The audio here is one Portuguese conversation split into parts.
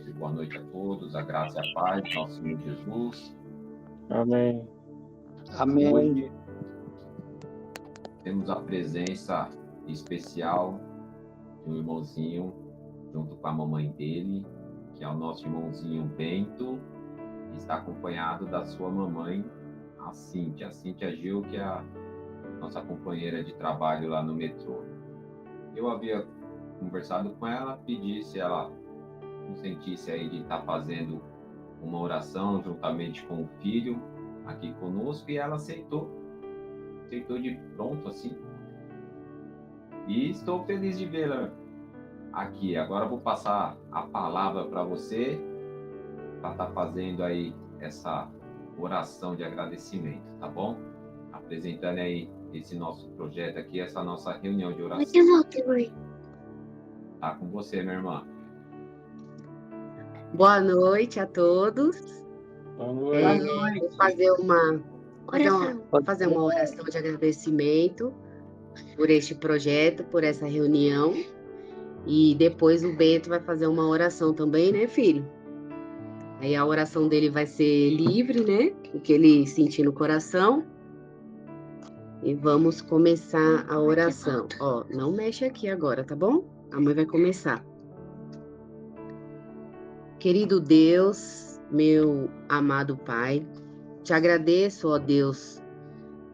mestre. Boa noite a todos, a graça e a paz do nosso Senhor Jesus. Amém. Amém. Hoje temos a presença especial de um irmãozinho, junto com a mamãe dele, que é o nosso irmãozinho Bento, que está acompanhado da sua mamãe, a Cíntia Gil, que é a nossa companheira de trabalho lá no metrô. Eu havia conversado com ela, pedi se ela não sentisse aí de estar fazendo uma oração juntamente com o filho aqui conosco, e ela aceitou de pronto assim. E estou feliz de vê-la aqui. Agora vou passar a palavra para você, para estar fazendo aí essa oração de agradecimento, tá bom? Apresentando aí esse nosso projeto aqui, essa nossa reunião de oração. Tá com você, minha irmã. Boa noite a todos. Boa noite. Vou fazer uma oração de agradecimento por este projeto, por essa reunião. E depois o Bento vai fazer uma oração também, né, filho? Aí a oração dele vai ser livre, né? O que ele sentir no coração. E vamos começar a oração. Ó, não mexe aqui agora, tá bom? A mãe vai começar. Querido Deus, meu amado Pai, te agradeço, ó Deus,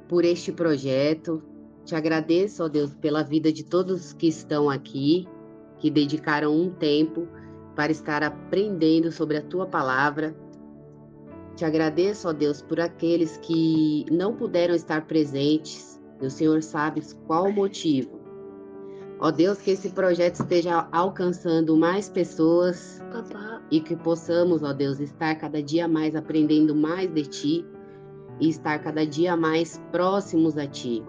por este projeto. Te agradeço, ó Deus, pela vida de todos que estão aqui, que dedicaram um tempo para estar aprendendo sobre a Tua palavra. Te agradeço, ó Deus, por aqueles que não puderam estar presentes. E o Senhor sabe qual o motivo. Ó Deus, que esse projeto esteja alcançando mais pessoas, e que possamos, ó Deus, estar cada dia mais aprendendo mais de Ti e estar cada dia mais próximos a Ti.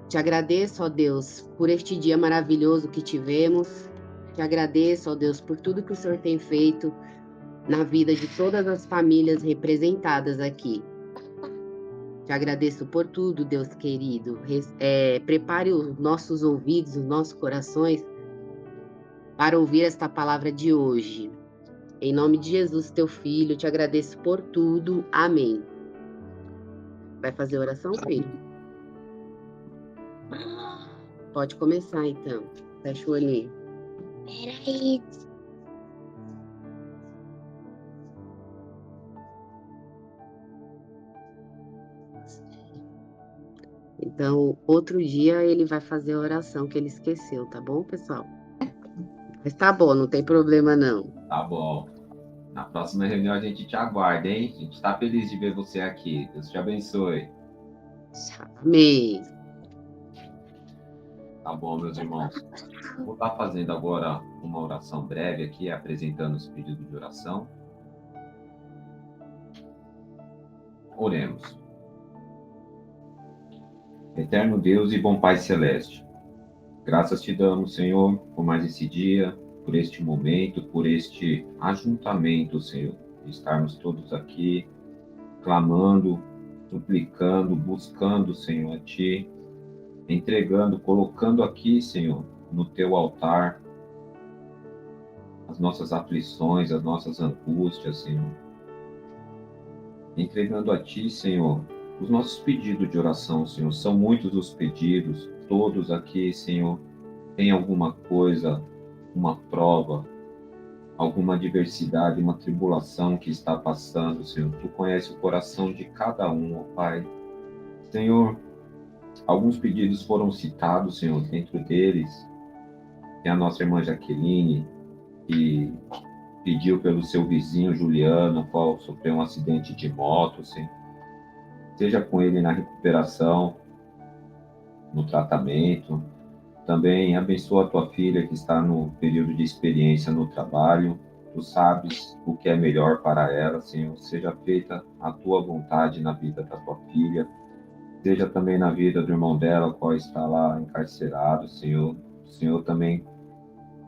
Te agradeço, ó Deus, por este dia maravilhoso que tivemos. Te agradeço, ó Deus, por tudo que o Senhor tem feito na vida de todas as famílias representadas aqui. Te agradeço por tudo, Deus querido. Prepare os nossos ouvidos, os nossos corações para ouvir esta palavra de hoje. Em nome de Jesus, teu filho, te agradeço por tudo. Amém. Vai fazer oração, filho? Pode começar, então. Fecha o olhinho. Peraí. Então, outro dia ele vai fazer a oração que ele esqueceu, tá bom, pessoal? Mas tá bom, não tem problema não. Tá bom. Na próxima reunião a gente te aguarda, hein? A gente está feliz de ver você aqui. Deus te abençoe. Amém. Tá bom, meus irmãos. Vou estar fazendo agora uma oração breve aqui, apresentando os pedidos de oração. Oremos. Eterno Deus e bom Pai Celeste, graças te damos, Senhor, por mais esse dia, por este momento, por este ajuntamento, Senhor, de estarmos todos aqui, clamando, suplicando, buscando, Senhor, a Ti, entregando, colocando aqui, Senhor, no Teu altar, as nossas aflições, as nossas angústias, Senhor. Entregando a Ti, Senhor, os nossos pedidos de oração, Senhor. São muitos os pedidos, todos aqui, Senhor, tem alguma coisa, uma prova, alguma adversidade, uma tribulação que está passando, Senhor. Tu conheces o coração de cada um, ó Pai. Senhor, alguns pedidos foram citados, Senhor, dentro deles. Tem a nossa irmã Jaqueline, que pediu pelo seu vizinho Juliano, qual sofreu um acidente de moto, Senhor. Seja com ele na recuperação, no tratamento. Também abençoa a tua filha que está no período de experiência no trabalho. Tu sabes o que é melhor para ela, Senhor. Seja feita a tua vontade na vida da tua filha. Seja também na vida do irmão dela, qual está lá encarcerado, Senhor. O Senhor também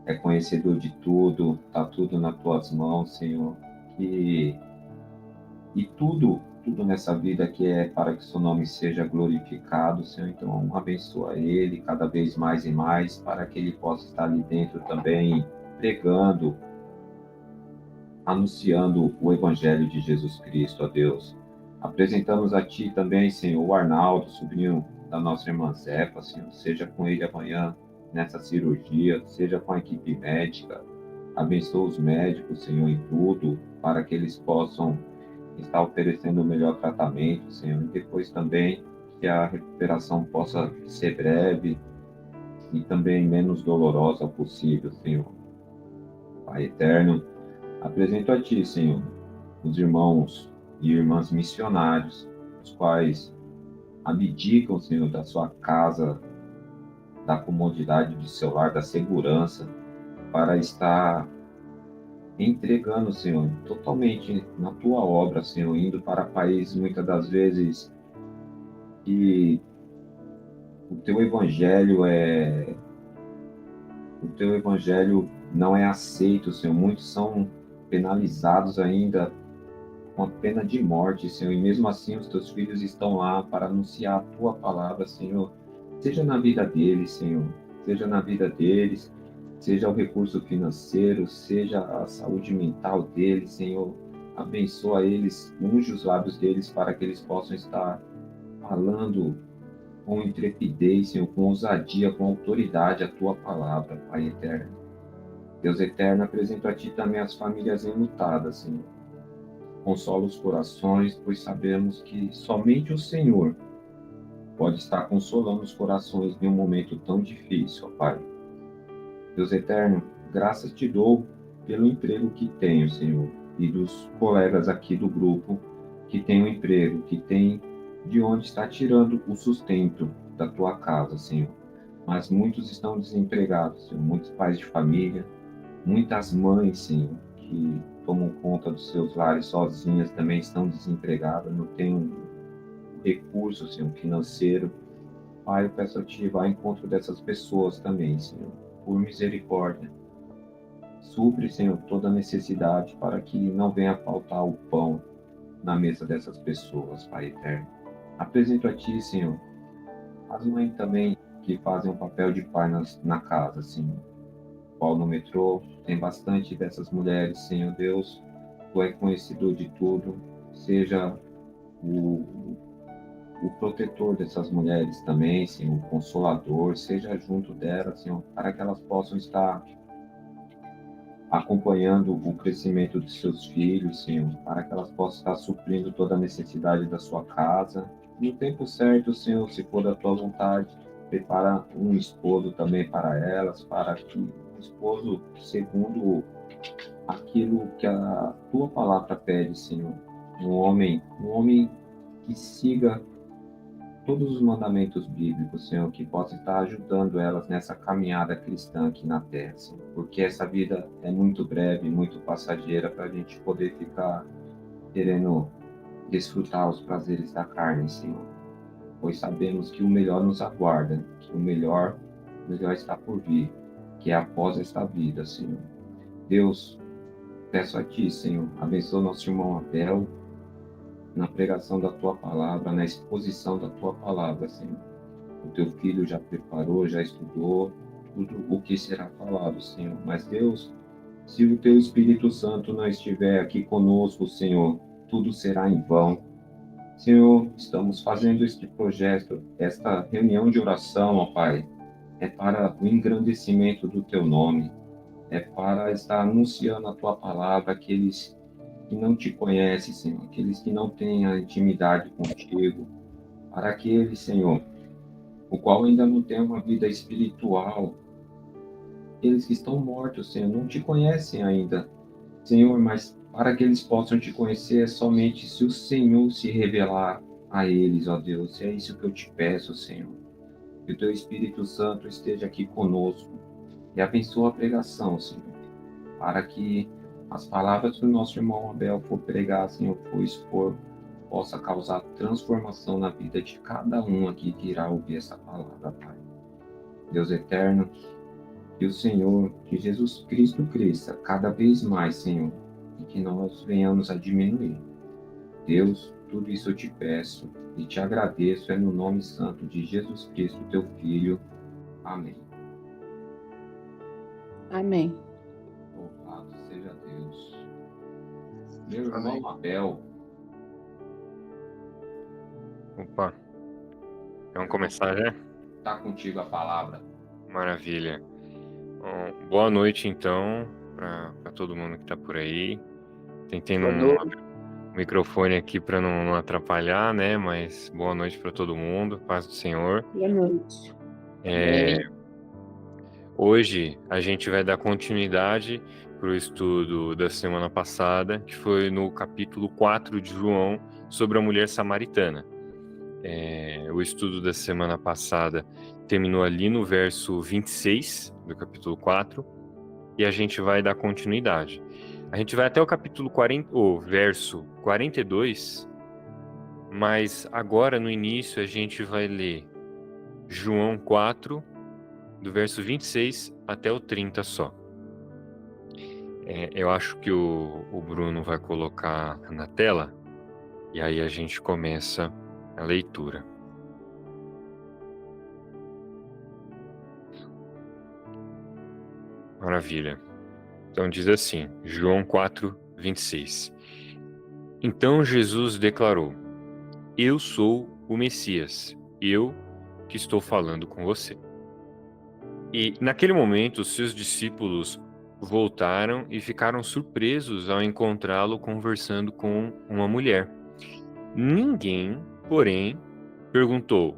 é conhecedor de tudo, está tudo nas tuas mãos, Senhor. E tudo nessa vida que é para que seu nome seja glorificado, Senhor. Então, abençoa ele cada vez mais e mais, para que ele possa estar ali dentro também, pregando anunciando o Evangelho de Jesus Cristo, ó Deus. Apresentamos a Ti também, Senhor, o Arnaldo, sobrinho da nossa irmã Zefa, Senhor, seja com ele amanhã nessa cirurgia, seja com a equipe médica. Abençoa os médicos, Senhor, em tudo, para que eles possam estar oferecendo o melhor tratamento, Senhor, e depois também que a recuperação possa ser breve e também menos dolorosa possível, Senhor. Pai eterno, apresento a Ti, Senhor, os irmãos e irmãs missionários, os quais abdicam, Senhor, da sua casa, da comodidade do seu lar, da segurança, para estar entregando, Senhor, totalmente na Tua obra, Senhor, indo para países, muitas das vezes, que o Teu Evangelho não é aceito, Senhor. Muitos são penalizados ainda com a pena de morte, Senhor, e mesmo assim os Teus filhos estão lá para anunciar a Tua palavra, Senhor. Seja na vida deles, Senhor, seja na vida deles, seja o recurso financeiro, seja a saúde mental deles, Senhor. Abençoa eles, unge os lábios deles para que eles possam estar falando com intrepidez, Senhor, com ousadia, com autoridade a Tua palavra, Pai eterno. Deus eterno, apresento a Ti também as famílias enlutadas, Senhor. Consola os corações, pois sabemos que somente o Senhor pode estar consolando os corações em um momento tão difícil, ó Pai. Deus eterno, graças Te dou pelo emprego que tenho, Senhor, e dos colegas aqui do grupo que têm um emprego, que tem de onde está tirando o sustento da Tua casa, Senhor. Mas muitos estão desempregados, Senhor, muitos pais de família, muitas mães, Senhor, que tomam conta dos seus lares sozinhas, também estão desempregadas, não têm um recurso, Senhor, financeiro. Pai, eu peço a Ti, vá ao encontro dessas pessoas também, Senhor, por misericórdia. Supre, Senhor, toda necessidade para que não venha faltar o pão na mesa dessas pessoas, Pai eterno. Apresento a Ti, Senhor, as mães também que fazem o papel de pai na casa, Senhor. Qual no metrô, tem bastante dessas mulheres, Senhor Deus. Tu é conhecedor de tudo. Seja o protetor dessas mulheres também, Senhor, o consolador. Seja junto delas, Senhor, para que elas possam estar acompanhando o crescimento de seus filhos, Senhor, para que elas possam estar suprindo toda a necessidade da sua casa. No tempo certo, Senhor, se for da Tua vontade, prepara um esposo também para elas, para que um esposo segundo aquilo que a Tua palavra pede, Senhor. Um homem que siga todos os mandamentos bíblicos, Senhor, que possa estar ajudando elas nessa caminhada cristã aqui na Terra, Senhor, porque essa vida é muito breve, muito passageira para a gente poder ficar querendo desfrutar os prazeres da carne, Senhor, pois sabemos que o melhor nos aguarda, que o melhor está por vir, que é após esta vida, Senhor. Deus, peço a Ti, Senhor, abençoa nosso irmão Abel, na pregação da Tua palavra, na exposição da Tua palavra, Senhor. O Teu filho já preparou, já estudou tudo o que será falado, Senhor. Mas, Deus, se o Teu Espírito Santo não estiver aqui conosco, Senhor, tudo será em vão. Senhor, estamos fazendo este projeto, esta reunião de oração, ó Pai, é para o engrandecimento do Teu nome, é para estar anunciando a Tua palavra àqueles que não Te conhecem, Senhor, aqueles que não têm a intimidade contigo, para aqueles, Senhor, o qual ainda não tem uma vida espiritual, aqueles que estão mortos, Senhor, não Te conhecem ainda, Senhor, mas para que eles possam Te conhecer é somente se o Senhor se revelar a eles, ó Deus. É isso que eu Te peço, Senhor. Que o Teu Espírito Santo esteja aqui conosco e abençoa a pregação, Senhor, para que as palavras que o nosso irmão Abel for pregar, Senhor, for expor, possa causar transformação na vida de cada um aqui que irá ouvir essa palavra, Pai. Deus eterno, que o Senhor, que Jesus Cristo cresça cada vez mais, Senhor, e que nós venhamos a diminuir. Deus, tudo isso eu Te peço e Te agradeço, é no nome santo de Jesus Cristo, Teu Filho. Amém. Amém. Louvado seja Deus. Meu irmão Abel. Opa, vamos começar já? Está contigo a palavra. Maravilha. Bom, boa noite, então, para todo mundo que está por aí. Tentei não o microfone aqui para não atrapalhar, né? Mas boa noite para todo mundo, paz do Senhor. Boa noite. Hoje a gente vai dar continuidade para o estudo da semana passada, que foi no capítulo 4 de João, sobre a mulher samaritana. O estudo da semana passada terminou ali no verso 26 do capítulo 4, e a gente vai dar continuidade. A gente vai até o capítulo 40, o verso 42, mas agora no início a gente vai ler João 4, do verso 26 até o 30 só. Eu acho que o Bruno vai colocar na tela, e aí a gente começa a leitura. Maravilha. Então diz assim, João 4, 26. Então Jesus declarou: Eu sou o Messias, eu que estou falando com você. E naquele momento os seus discípulos voltaram e ficaram surpresos ao encontrá-lo conversando com uma mulher. Ninguém, porém, perguntou: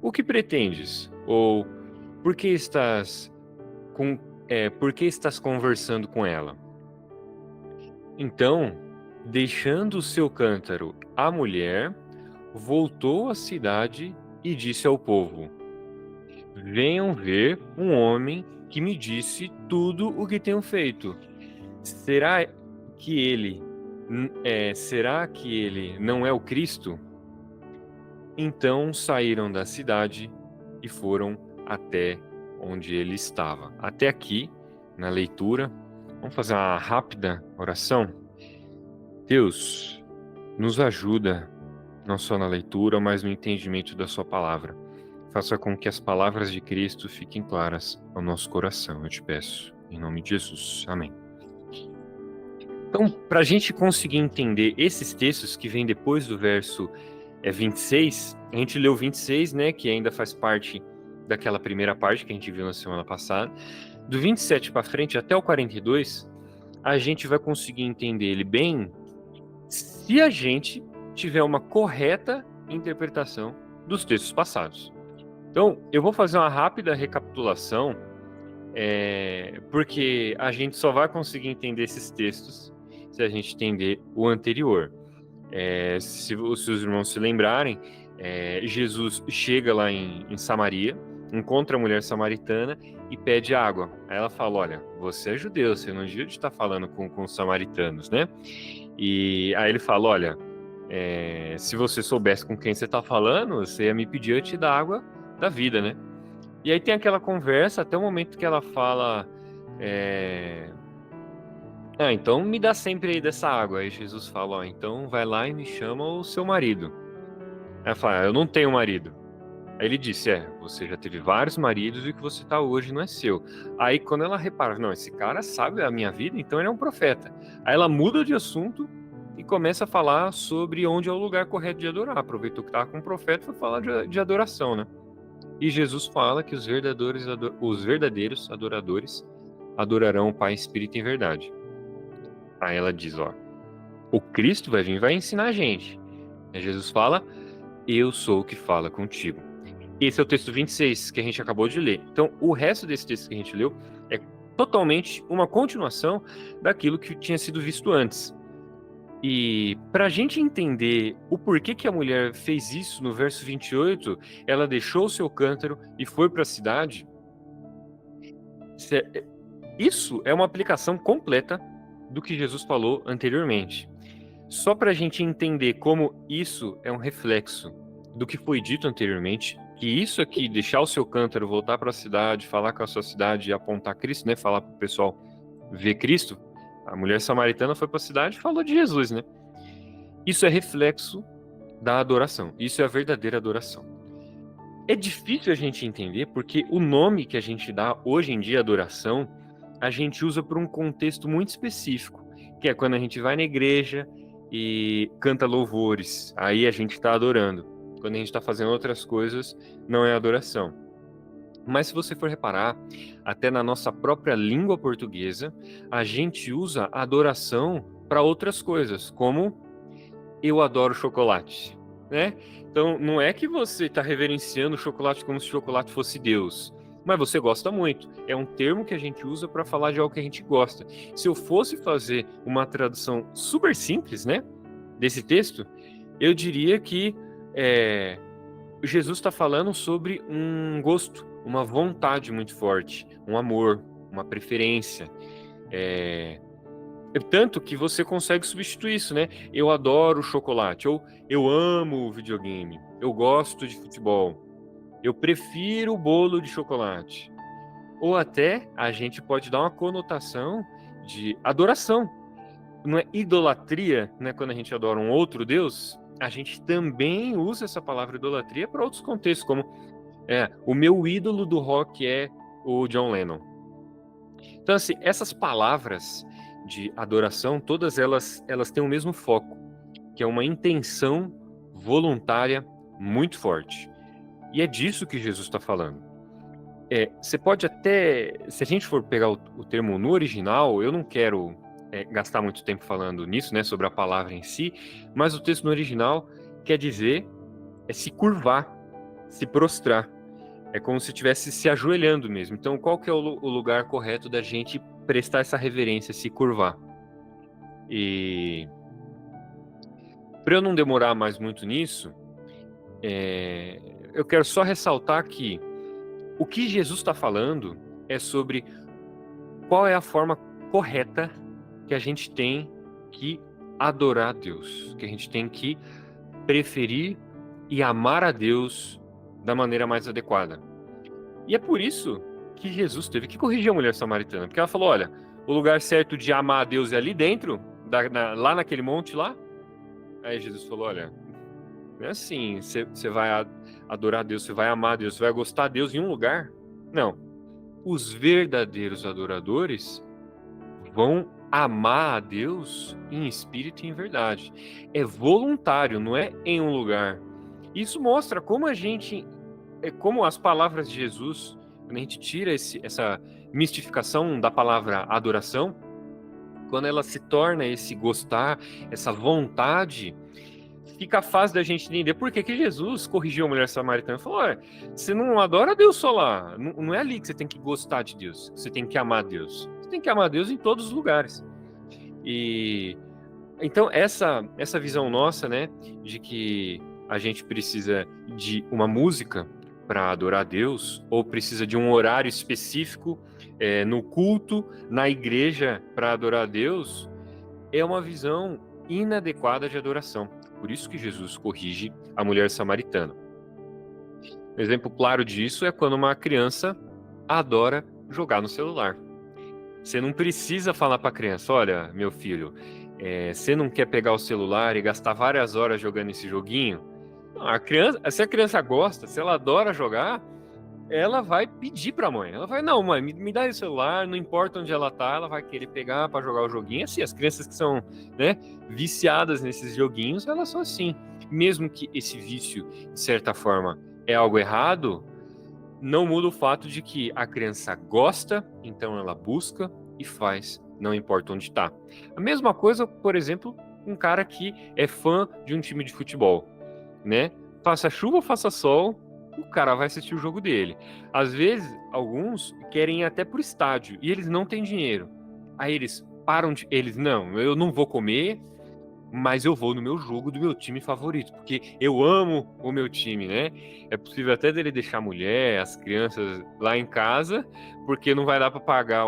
O que pretendes? Ou por que estás conversando com ela? Então, deixando o seu cântaro, a mulher voltou à cidade e disse ao povo: Venham ver um homem que me disse tudo o que tenho feito. Será que ele não é o Cristo? Então saíram da cidade e foram até onde ele estava. Até aqui, na leitura, vamos fazer uma rápida oração. Deus, nos ajuda, não só na leitura, mas no entendimento da sua palavra. Faça com que as palavras de Cristo fiquem claras ao nosso coração, eu te peço. Em nome de Jesus. Amém. Então, para a gente conseguir entender esses textos que vêm depois do verso 26, a gente leu 26, né, que ainda faz parte daquela primeira parte que a gente viu na semana passada. Do 27 para frente até o 42, a gente vai conseguir entender ele bem se a gente tiver uma correta interpretação dos textos passados. Então, eu vou fazer uma rápida recapitulação, porque a gente só vai conseguir entender esses textos se a gente entender o anterior. Se os seus irmãos se lembrarem, Jesus chega lá em Samaria, encontra a mulher samaritana e pede água. Aí ela fala: olha, você é judeu, você não devia estar falando com os samaritanos, né? E aí ele fala: olha, se você soubesse com quem você está falando, você ia me pedir, eu te dar água da vida, né? E aí tem aquela conversa até o momento que ela fala: então me dá sempre aí dessa água. Aí Jesus fala: ó, então vai lá e me chama o seu marido. Aí ela fala: eu não tenho marido. Aí ele disse: você já teve vários maridos e o que você tá hoje não é seu. Aí quando ela repara: não, esse cara sabe a minha vida, então ele é um profeta. Aí ela muda de assunto e começa a falar sobre onde é o lugar correto de adorar. Aproveitou que estava com um profeta e foi falar de adoração, né? E Jesus fala que os verdadeiros adoradores adorarão o Pai em espírito e em verdade. Aí ela diz: ó, o Cristo vai vir e vai ensinar a gente. Aí Jesus fala: eu sou o que fala contigo. Esse é o texto 26 que a gente acabou de ler. Então, o resto desse texto que a gente leu é totalmente uma continuação daquilo que tinha sido visto antes. E para a gente entender o porquê que a mulher fez isso no verso 28, ela deixou o seu cântaro e foi para a cidade. Isso é uma aplicação completa do que Jesus falou anteriormente. Só para a gente entender como isso é um reflexo do que foi dito anteriormente, que isso aqui, deixar o seu cântaro, voltar para a cidade, falar com a sua cidade e apontar Cristo, né? Falar para o pessoal ver Cristo. A mulher samaritana foi para a cidade e falou de Jesus, né? Isso é reflexo da adoração. Isso é a verdadeira adoração. É difícil a gente entender porque o nome que a gente dá hoje em dia, adoração, a gente usa por um contexto muito específico, que é quando a gente vai na igreja e canta louvores, aí a gente está adorando. Quando a gente está fazendo outras coisas, não é adoração. Mas se você for reparar, até na nossa própria língua portuguesa, a gente usa adoração para outras coisas, como eu adoro chocolate, né? Então, não é que você está reverenciando o chocolate como se o chocolate fosse Deus, mas você gosta muito. É um termo que a gente usa para falar de algo que a gente gosta. Se eu fosse fazer uma tradução super simples, né, desse texto, eu diria que Jesus está falando sobre um gosto, uma vontade muito forte, um amor, uma preferência. Tanto que você consegue substituir isso, né? Eu adoro chocolate, ou eu amo videogame, eu gosto de futebol, eu prefiro o bolo de chocolate. Ou até a gente pode dar uma conotação de adoração. Não é idolatria, né? Quando a gente adora um outro Deus, a gente também usa essa palavra idolatria para outros contextos, como o meu ídolo do rock é o John Lennon. Então, assim, essas palavras de adoração, todas elas têm o mesmo foco, que é uma intenção voluntária muito forte. E é disso que Jesus está falando. Você pode até, se a gente for pegar o termo no original, eu não quero gastar muito tempo falando nisso, né, sobre a palavra em si, mas o texto no original quer dizer se curvar, se prostrar. É como se estivesse se ajoelhando mesmo. Então, qual que é o lugar correto da gente prestar essa reverência, se curvar? E para eu não demorar mais muito nisso, eu quero só ressaltar que o que Jesus está falando é sobre qual é a forma correta que a gente tem que adorar a Deus, que a gente tem que preferir e amar a Deus da maneira mais adequada. E é por isso que Jesus teve que corrigir a mulher samaritana, porque ela falou, olha, o lugar certo de amar a Deus é ali dentro, lá naquele monte lá. Aí Jesus falou, olha, não é assim, você vai adorar a Deus, você vai amar a Deus, você vai gostar de Deus em um lugar. Não. Os verdadeiros adoradores vão amar a Deus em espírito e em verdade. É voluntário, não é em um lugar. Isso mostra como como as palavras de Jesus, quando a gente tira essa mistificação da palavra adoração, quando ela se torna esse gostar, essa vontade, fica fácil da gente entender por que Jesus corrigiu a mulher samaritana. Falou, olha, você não adora Deus só lá, não é ali que você tem que gostar de Deus, você tem que amar Deus. Você tem que amar Deus em todos os lugares. E então essa visão nossa, né, de que a gente precisa de uma música para adorar a Deus, ou precisa de um horário específico no culto, na igreja para adorar a Deus, é uma visão inadequada de adoração. Por isso que Jesus corrige a mulher samaritana. Um exemplo claro disso é quando uma criança adora jogar no celular. Você não precisa falar para a criança, olha, meu filho, você não quer pegar o celular e gastar várias horas jogando esse joguinho? Não, se a criança gosta, se ela adora jogar, ela vai pedir para a mãe. Ela vai, não, mãe, me dá esse celular, não importa onde ela tá, ela vai querer pegar para jogar o joguinho. Assim, as crianças que são, né, viciadas nesses joguinhos, elas são assim. Mesmo que esse vício, de certa forma, é algo errado, não muda o fato de que a criança gosta, então ela busca e faz, não importa onde está. A mesma coisa, por exemplo, um cara que é fã de um time de futebol, né? Faça chuva ou faça sol, o cara vai assistir o jogo dele. Às vezes, alguns querem ir até pro estádio e eles não têm dinheiro. Aí eles param não, eu não vou comer, mas eu vou no meu jogo do meu time favorito, porque eu amo o meu time, né? É possível até dele deixar a mulher, as crianças lá em casa, porque não vai dar para pagar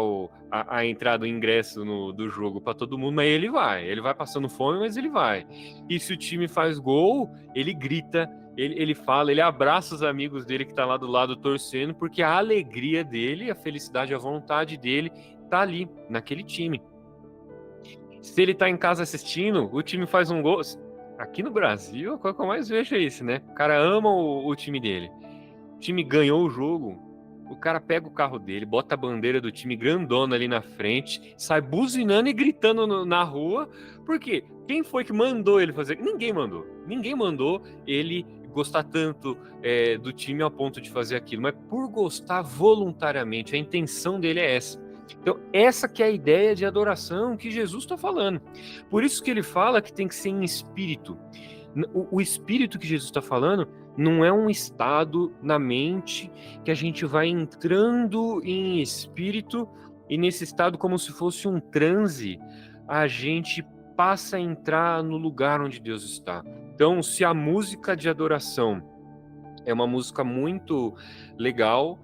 a entrada, o ingresso do jogo para todo mundo, mas ele vai passando fome, mas ele vai. E se o time faz gol, ele grita, ele fala, ele abraça os amigos dele que tá lá do lado torcendo, porque a alegria dele, a felicidade, a vontade dele tá ali, naquele time. Se ele tá em casa assistindo, o time faz um gol. Aqui no Brasil, a coisa que eu mais vejo é isso, né? O cara ama o time dele. O time ganhou o jogo. O cara pega o carro dele, bota a bandeira do time grandona ali na frente, sai buzinando e gritando na rua. Por quê? Quem foi que mandou ele fazer? Ninguém mandou. Ninguém mandou ele gostar tanto do time ao ponto de fazer aquilo. Mas por gostar voluntariamente, a intenção dele é essa. Então, essa que é a ideia de adoração que Jesus está falando. Por isso que ele fala que tem que ser em espírito. O espírito que Jesus está falando não é um estado na mente que a gente vai entrando em espírito e nesse estado, como se fosse um transe, a gente passa a entrar no lugar onde Deus está. Então, se a música de adoração é uma música muito legal,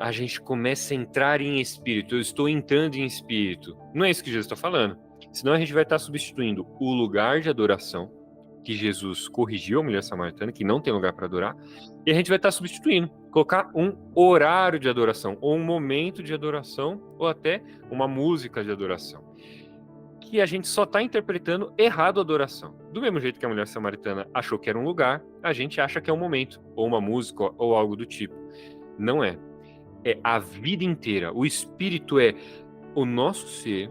a gente começa a entrar em espírito. Eu estou entrando em espírito. Não é isso que Jesus está falando. Senão a gente vai estar substituindo o lugar de adoração, que Jesus corrigiu a mulher samaritana, que não tem lugar para adorar, e a gente vai estar substituindo, colocar um horário de adoração, ou um momento de adoração, ou até uma música de adoração, que a gente só está interpretando errado a adoração. Do mesmo jeito que a mulher samaritana achou que era um lugar, a gente acha que é um momento, ou uma música, ou algo do tipo. Não é. É a vida inteira. O espírito é o nosso ser.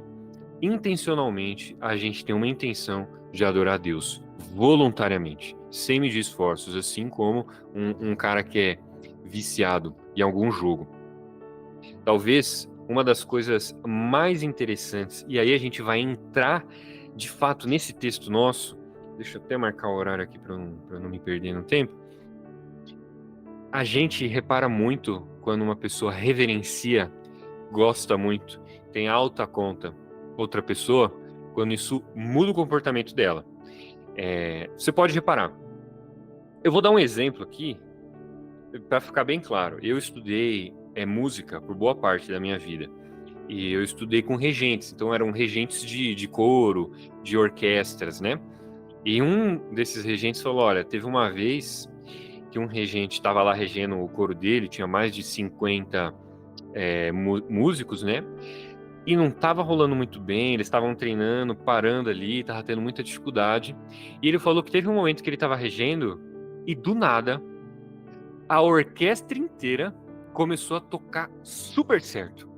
Intencionalmente, a gente tem uma intenção de adorar a Deus voluntariamente, sem medir esforços, assim como um cara que é viciado em algum jogo. Talvez uma das coisas mais interessantes, e aí a gente vai entrar de fato nesse texto nosso, deixa eu até marcar o horário aqui para não me perder no tempo. A gente repara muito quando uma pessoa reverencia, gosta muito, tem alta conta outra pessoa, quando isso muda o comportamento dela. Você pode reparar. Eu vou dar um exemplo aqui, para ficar bem claro. Eu estudei música por boa parte da minha vida. E eu estudei com regentes, então eram regentes de coro, de orquestras, né? E um desses regentes falou, olha, teve uma vez que um regente estava lá regendo o coro dele, tinha mais de 50 músicos, né? E não estava rolando muito bem, eles estavam treinando, parando ali, estava tendo muita dificuldade. E ele falou que teve um momento que ele estava regendo e do nada a orquestra inteira começou a tocar super certo.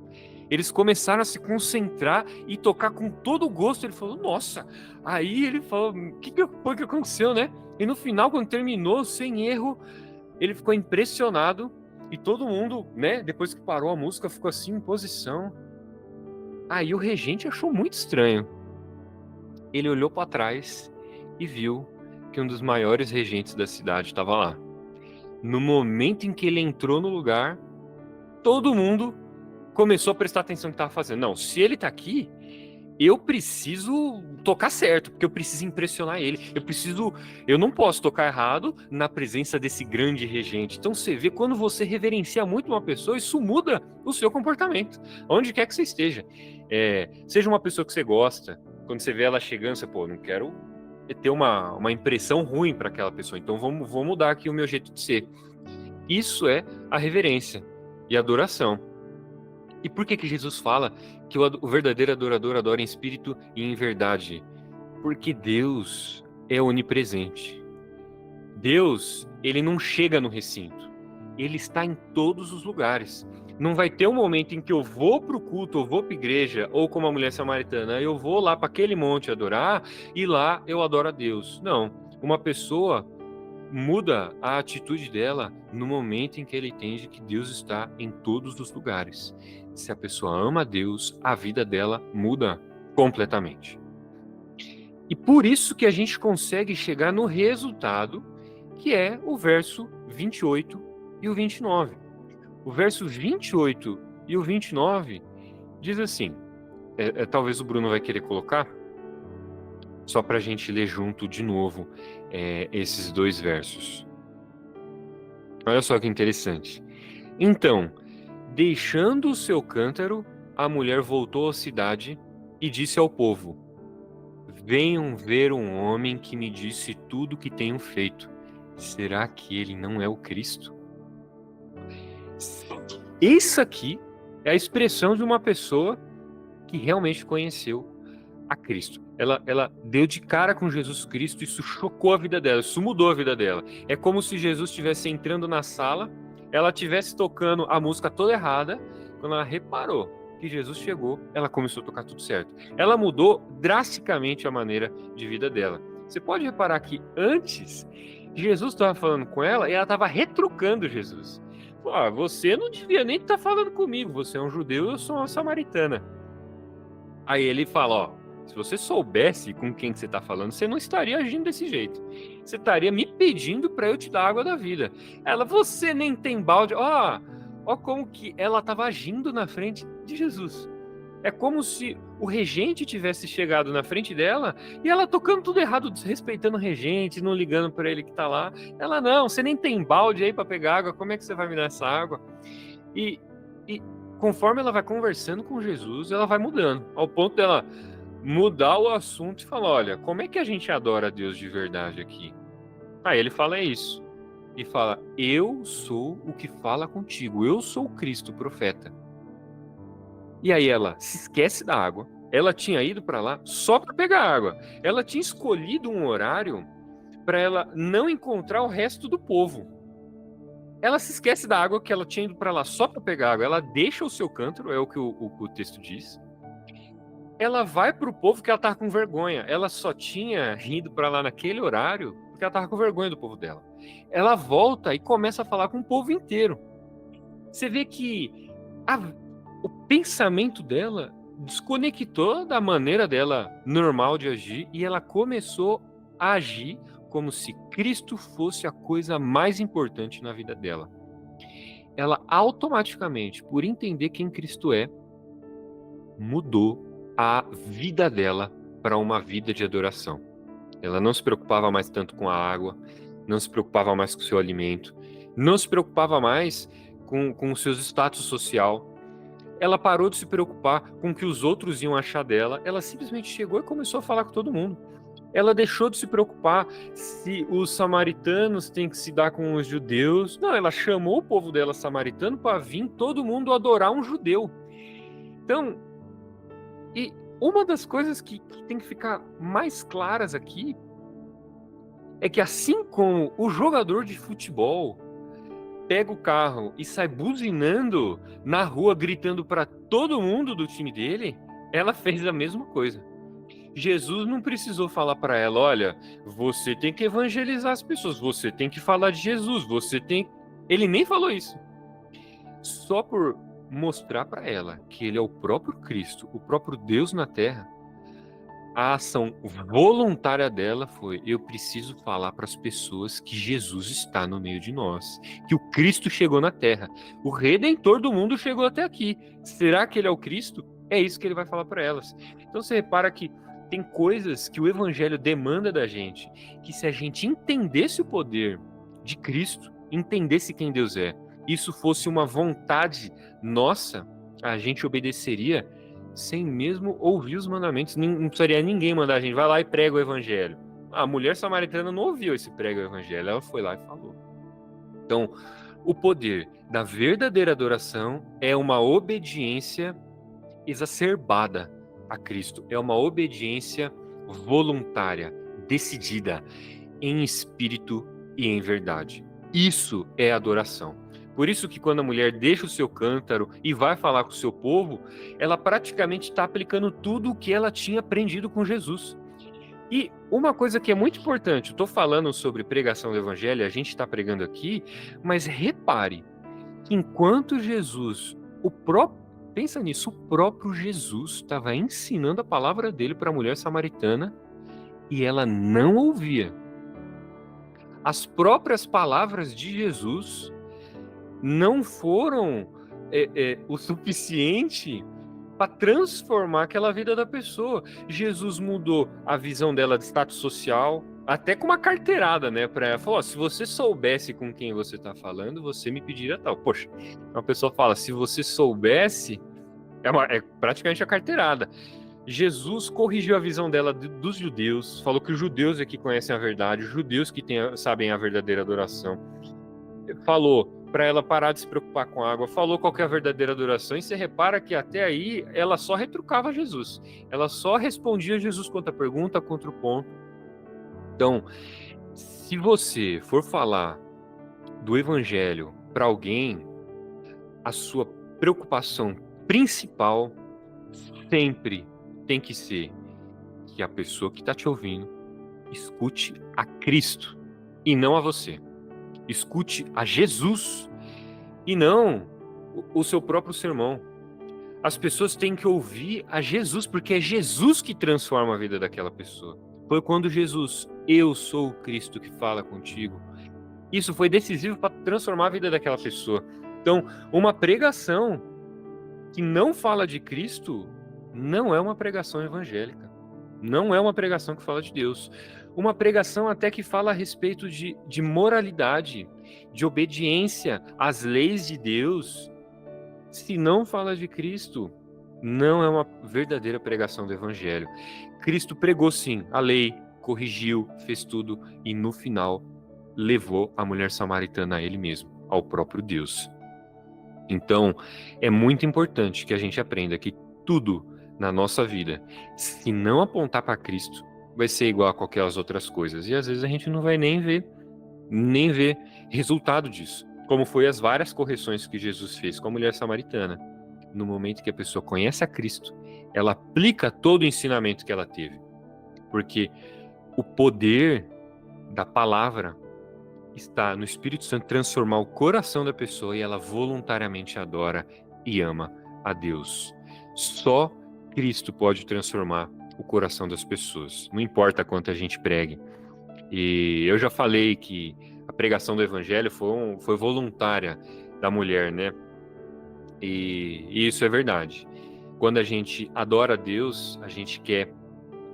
Eles começaram a se concentrar e tocar com todo o gosto. Ele falou, nossa. Aí ele falou, o que foi que aconteceu, né? E no final, quando terminou, sem erro, ele ficou impressionado. E todo mundo, né, depois que parou a música, ficou assim em posição. Aí o regente achou muito estranho. Ele olhou para trás e viu que um dos maiores regentes da cidade estava lá. No momento em que ele entrou no lugar, todo mundo começou a prestar atenção no que estava fazendo. Não, se ele está aqui, eu preciso tocar certo, porque eu preciso impressionar ele. Eu não posso tocar errado na presença desse grande regente. Então você vê, quando você reverencia muito uma pessoa, isso muda o seu comportamento, onde quer que você esteja. Seja uma pessoa que você gosta, quando você vê ela chegando, você, não quero ter uma impressão ruim para aquela pessoa, então vou mudar aqui o meu jeito de ser. Isso é a reverência e a adoração. E por que Jesus fala que o verdadeiro adorador adora em espírito e em verdade? Porque Deus é onipresente. Deus, ele não chega no recinto. Ele está em todos os lugares. Não vai ter um momento em que eu vou para o culto, eu vou para a igreja, ou como a mulher samaritana, eu vou lá para aquele monte adorar, e lá eu adoro a Deus. Não. Uma pessoa muda a atitude dela no momento em que ela entende que Deus está em todos os lugares. Se a pessoa ama a Deus, a vida dela muda completamente. E por isso que a gente consegue chegar no resultado, que é o verso 28 e o 29. O verso 28 e o 29 diz assim, talvez o Bruno vai querer colocar, só para a gente ler junto de novo esses dois versos. Olha só que interessante. Então, deixando o seu cântaro, a mulher voltou à cidade e disse ao povo, venham ver um homem que me disse tudo o que tenho feito. Será que ele não é o Cristo? Isso aqui é a expressão de uma pessoa que realmente conheceu a Cristo. Ela deu de cara com Jesus Cristo, isso chocou a vida dela, isso mudou a vida dela. É como se Jesus estivesse entrando na sala ela estivesse tocando a música toda errada, quando ela reparou que Jesus chegou, ela começou a tocar tudo certo. Ela mudou drasticamente a maneira de vida dela. Você pode reparar que antes, Jesus estava falando com ela e ela estava retrucando Jesus. Pô, você não devia nem estar falando comigo, você é um judeu e eu sou uma samaritana. Aí ele fala, ó, se você soubesse com quem que você está falando, você não estaria agindo desse jeito. Você estaria me pedindo para eu te dar a água da vida. Ela, você nem tem balde. Ó como que ela estava agindo na frente de Jesus. É como se o regente tivesse chegado na frente dela e ela tocando tudo errado, desrespeitando o regente, não ligando para ele que tá lá. Ela, não, você nem tem balde aí para pegar água, como é que você vai me dar essa água? E conforme ela vai conversando com Jesus, ela vai mudando, ao ponto dela mudar o assunto e falar, olha, como é que a gente adora a Deus de verdade aqui? Aí ele fala isso. E fala, eu sou o que fala contigo, eu sou o Cristo, o profeta. E aí ela se esquece da água, ela tinha ido para lá só para pegar água. Ela tinha escolhido um horário para ela não encontrar o resto do povo. Ela se esquece da água, que ela tinha ido para lá só para pegar água. Ela deixa o seu cântaro, é o que o texto diz. Ela vai para o povo que ela estava com vergonha. Ela só tinha ido para lá naquele horário porque ela estava com vergonha do povo dela. Ela volta e começa a falar com o povo inteiro. Você vê que o pensamento dela desconectou da maneira dela normal de agir e ela começou a agir como se Cristo fosse a coisa mais importante na vida dela. Ela automaticamente, por entender quem Cristo é, mudou a vida dela para uma vida de adoração. Ela não se preocupava mais tanto com a água, não se preocupava mais com o seu alimento, não se preocupava mais com o seu status social. Ela parou de se preocupar com o que os outros iam achar dela. Ela simplesmente chegou e começou a falar com todo mundo. Ela deixou de se preocupar se os samaritanos têm que se dar com os judeus. Não, ela chamou o povo dela samaritano para vir todo mundo adorar um judeu. Então, e uma das coisas que tem que ficar mais claras aqui é que assim como o jogador de futebol pega o carro e sai buzinando na rua, gritando para todo mundo do time dele, ela fez a mesma coisa. Jesus não precisou falar para ela, olha, você tem que evangelizar as pessoas, você tem que falar de Jesus, Ele nem falou isso. Só por mostrar para ela que ele é o próprio Cristo, o próprio Deus na Terra, a ação voluntária dela foi, eu preciso falar para as pessoas que Jesus está no meio de nós, que o Cristo chegou na Terra, o Redentor do mundo chegou até aqui. Será que ele é o Cristo? É isso que ele vai falar para elas. Então você repara que tem coisas que o Evangelho demanda da gente, que se a gente entendesse o poder de Cristo, entendesse quem Deus é, isso fosse uma vontade nossa, a gente obedeceria sem mesmo ouvir os mandamentos. Não precisaria ninguém mandar a gente, vai lá e prega o evangelho. A mulher samaritana não ouviu esse prega o evangelho, ela foi lá e falou. Então, o poder da verdadeira adoração é uma obediência exacerbada a Cristo, é uma obediência voluntária, decidida, em espírito e em verdade. Isso é adoração. Por isso que quando a mulher deixa o seu cântaro e vai falar com o seu povo, ela praticamente está aplicando tudo o que ela tinha aprendido com Jesus. E uma coisa que é muito importante, eu estou falando sobre pregação do evangelho, a gente está pregando aqui, mas repare que enquanto Jesus, pensa nisso, o próprio Jesus estava ensinando a palavra dele para a mulher samaritana e ela não ouvia. As próprias palavras de Jesus não foram o suficiente para transformar aquela vida da pessoa. Jesus mudou a visão dela de status social, até com uma carteirada, né, para ela. Falou, se você soubesse com quem você está falando, você me pediria tal. Poxa, uma pessoa fala, se você soubesse, é praticamente a carteirada. Jesus corrigiu a visão dela dos judeus, falou que os judeus é que conhecem a verdade, os judeus que sabem a verdadeira adoração. Falou para ela parar de se preocupar com a água, falou qual que é a verdadeira adoração, e você repara que até aí ela só retrucava Jesus, ela só respondia a Jesus contra a pergunta, contra o ponto. Então, se você for falar do evangelho para alguém, a sua preocupação principal sempre tem que ser que a pessoa que está te ouvindo escute a Cristo e não a você. Escute a Jesus e não o seu próprio sermão. As pessoas têm que ouvir a Jesus, porque é Jesus que transforma a vida daquela pessoa. Foi quando Jesus, eu sou o Cristo que fala contigo. Isso foi decisivo para transformar a vida daquela pessoa. Então, uma pregação que não fala de Cristo não é uma pregação evangélica. Não é uma pregação que fala de Deus. Uma pregação até que fala a respeito de moralidade, de obediência às leis de Deus. Se não fala de Cristo, não é uma verdadeira pregação do Evangelho. Cristo pregou sim a lei, corrigiu, fez tudo e no final levou a mulher samaritana a ele mesmo, ao próprio Deus. Então, é muito importante que a gente aprenda que tudo na nossa vida, se não apontar para Cristo, vai ser igual a qualquer outras coisas. E às vezes a gente não vai nem ver resultado disso. Como foi as várias correções que Jesus fez com a mulher samaritana. No momento que a pessoa conhece a Cristo, ela aplica todo o ensinamento que ela teve. Porque o poder da palavra está no Espírito Santo transformar o coração da pessoa e ela voluntariamente adora e ama a Deus. Só Cristo pode transformar o coração das pessoas. Não importa quanto a gente pregue. E eu já falei que a pregação do Evangelho foi voluntária da mulher, né? E isso é verdade. Quando a gente adora a Deus, a gente quer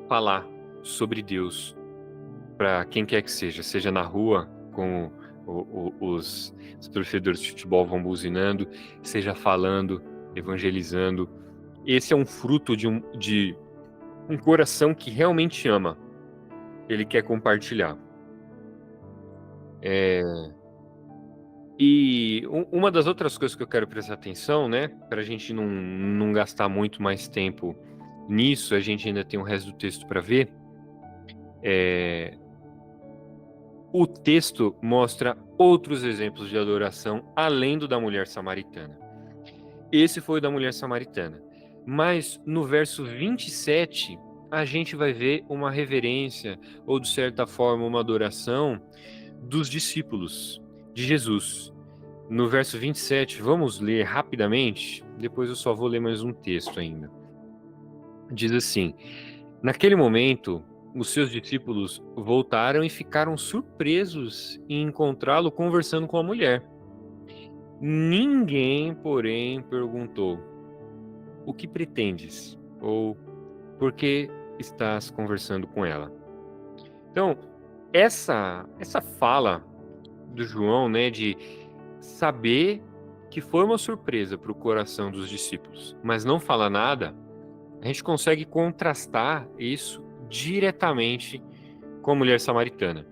falar sobre Deus para quem quer que seja na rua, com os torcedores de futebol vão buzinando, seja falando, evangelizando. Esse é um fruto de um coração que realmente ama. Ele quer compartilhar. E uma das outras coisas que eu quero prestar atenção, né, para a gente não gastar muito mais tempo nisso, a gente ainda tem o resto do texto para ver, o texto mostra outros exemplos de adoração além do da mulher samaritana. Esse foi o da mulher samaritana. Mas no verso 27, a gente vai ver uma reverência, ou de certa forma uma adoração dos discípulos de Jesus. No verso 27, vamos ler rapidamente, depois eu só vou ler mais um texto ainda. Diz assim: naquele momento, os seus discípulos voltaram e ficaram surpresos em encontrá-lo conversando com a mulher. Ninguém, porém, perguntou: o que pretendes? Ou por que estás conversando com ela? Então, essa fala do João, né, de saber que foi uma surpresa para o coração dos discípulos, mas não fala nada, a gente consegue contrastar isso diretamente com a mulher samaritana.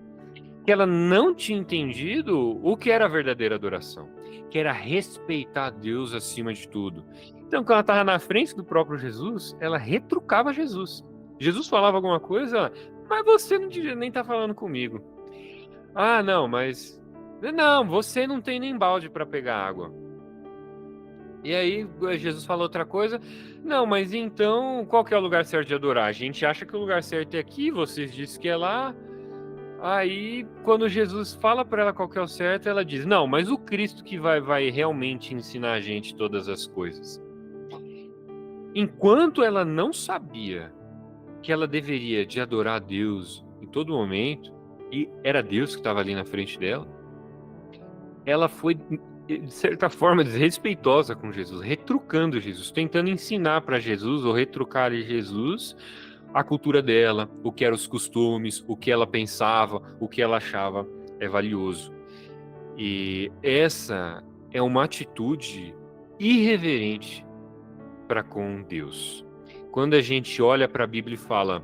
Que ela não tinha entendido o que era a verdadeira adoração, que era respeitar Deus acima de tudo. Então, quando ela estava na frente do próprio Jesus, ela retrucava Jesus. Jesus falava alguma coisa, mas você não devia nem estar falando comigo. Ah, não, mas... Não, você não tem nem balde para pegar água. E aí, Jesus fala outra coisa. Não, mas então, qual que é o lugar certo de adorar? A gente acha que o lugar certo é aqui, vocês dizem que é lá. Aí, quando Jesus fala para ela qual que é o certo, ela diz: não, mas o Cristo que vai realmente ensinar a gente todas as coisas. Enquanto ela não sabia que ela deveria de adorar a Deus em todo momento, e era Deus que estava ali na frente dela, ela foi, de certa forma, desrespeitosa com Jesus, retrucando Jesus, tentando ensinar para Jesus, ou retrucar a Jesus, a cultura dela, o que eram os costumes, o que ela pensava, o que ela achava valioso. E essa é uma atitude irreverente para com Deus. Quando a gente olha para a Bíblia e fala: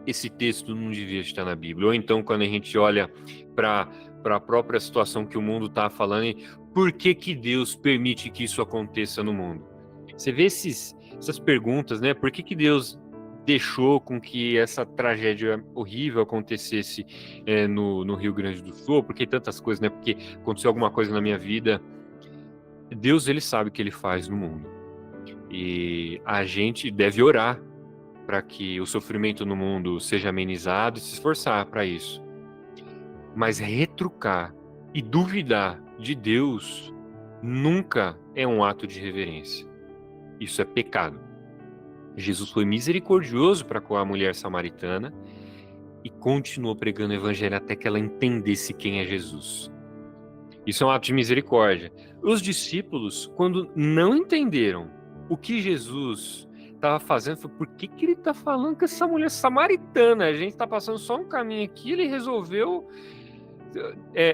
esse texto não devia estar na Bíblia, ou então quando a gente olha para a própria situação que o mundo está falando, e por que Deus permite que isso aconteça no mundo? Você vê essas perguntas, né? Por que Deus deixou com que essa tragédia horrível acontecesse no Rio Grande do Sul, porque tantas coisas, né? Porque aconteceu alguma coisa na minha vida. Deus, ele sabe o que ele faz no mundo. E a gente deve orar para que o sofrimento no mundo seja amenizado e se esforçar para isso. Mas retrucar e duvidar de Deus nunca é um ato de reverência. Isso é pecado. Jesus foi misericordioso para com a mulher samaritana e continuou pregando o evangelho até que ela entendesse quem é Jesus. Isso é um ato de misericórdia. Os discípulos, quando não entenderam o que Jesus estava fazendo, foi por que ele está falando com essa mulher samaritana? A gente está passando só um caminho aqui, ele resolveu...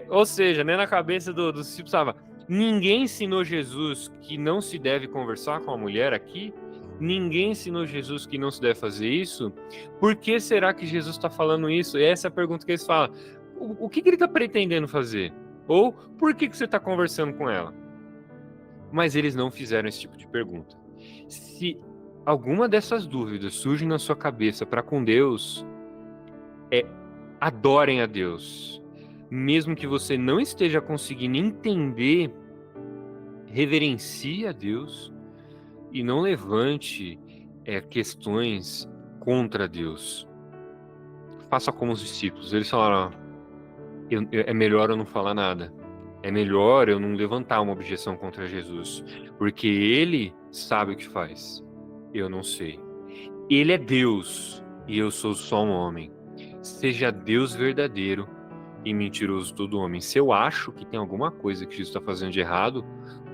ou seja, né, na cabeça dos discípulos estava, ninguém ensinou Jesus que não se deve conversar com a mulher aqui? Ninguém ensinou Jesus que não se deve fazer isso? Por que será que Jesus está falando isso? E essa é a pergunta que eles falam. O que ele está pretendendo fazer? Ou por que você está conversando com ela? Mas eles não fizeram esse tipo de pergunta. Se alguma dessas dúvidas surge na sua cabeça para com Deus, adorem a Deus. Mesmo que você não esteja conseguindo entender, reverencie a Deus e não levante questões contra Deus. Faça como os discípulos. Eles falaram, é melhor eu não falar nada. É melhor eu não levantar uma objeção contra Jesus. Porque Ele sabe o que faz. Eu não sei. Ele é Deus e eu sou só um homem. Seja Deus verdadeiro e mentiroso todo homem. Se eu acho que tem alguma coisa que Jesus está fazendo de errado,